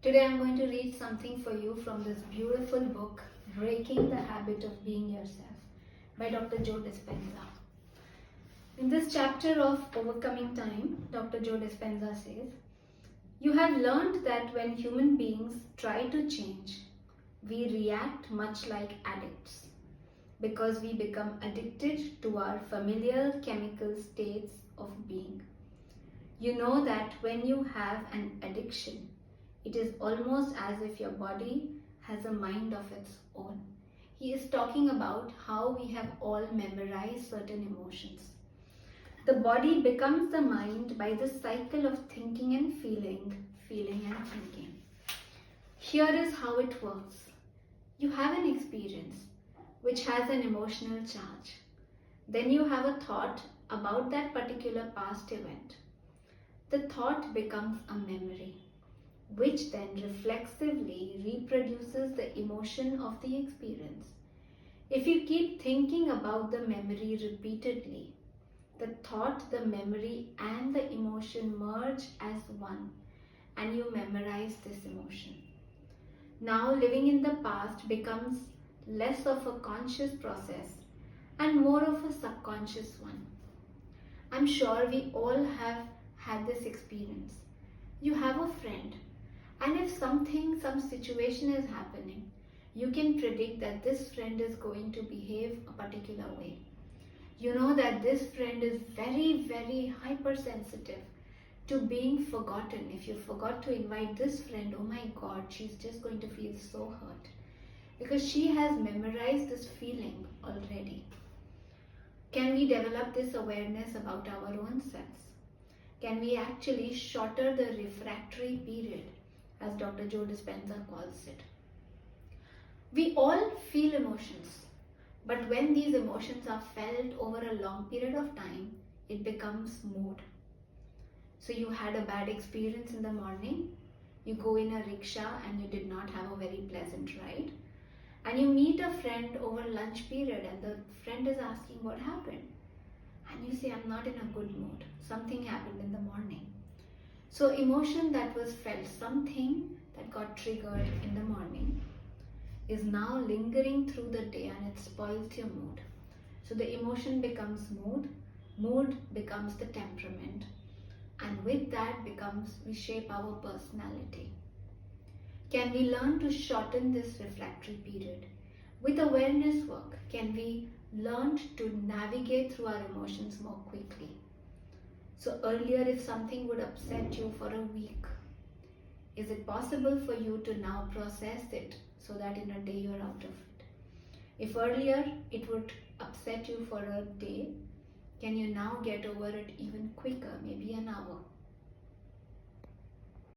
Today I'm going to read something for you from this beautiful book, Breaking the Habit of Being Yourself by Dr. Joe Dispenza. In this chapter of Overcoming Time, Dr. Joe Dispenza says, "You have learned that when human beings try to change, we react much like addicts because we become addicted to our familiar chemical states of being. You know that when you have an addiction, it is almost as if your body has a mind of its own." He is talking about how we have all memorized certain emotions. The body becomes the mind by the cycle of thinking and feeling, feeling and thinking. Here is how it works. You have an experience which has an emotional charge. Then you have a thought about that particular past event. The thought becomes a memory, which then reflexively reproduces the emotion of the experience. If you keep thinking about the memory repeatedly, the thought, the memory, and the emotion merge as one, and you memorize this emotion. Now, living in the past becomes less of a conscious process and more of a subconscious one. I'm sure we all have had this experience. You have a friend, and if some situation is happening, you can predict that this friend is going to behave a particular way. You know that this friend is very, very hypersensitive to being forgotten. If you forgot to invite this friend, oh my God, she's just going to feel so hurt because she has memorized this feeling already. Can we develop this awareness about our own selves? Can we actually shorten the refractory period, as Dr. Joe Dispenza calls it? We all feel emotions, but when these emotions are felt over a long period of time, it becomes mood. So you had a bad experience in the morning, you go in a rickshaw and you did not have a very pleasant ride, and you meet a friend over lunch period and the friend is asking what happened. And you say, I'm not in a good mood. Something happened in the morning. So emotion that was felt, something that got triggered in the morning, is now lingering through the day and it spoils your mood. So the emotion becomes mood becomes the temperament, and with that we shape our personality. Can we learn to shorten this refractory period? With awareness work, can we learn to navigate through our emotions more quickly? So earlier, if something would upset you for a week, is it possible for you to now process it so that in a day you're out of it? If earlier it would upset you for a day, can you now get over it even quicker, maybe an hour?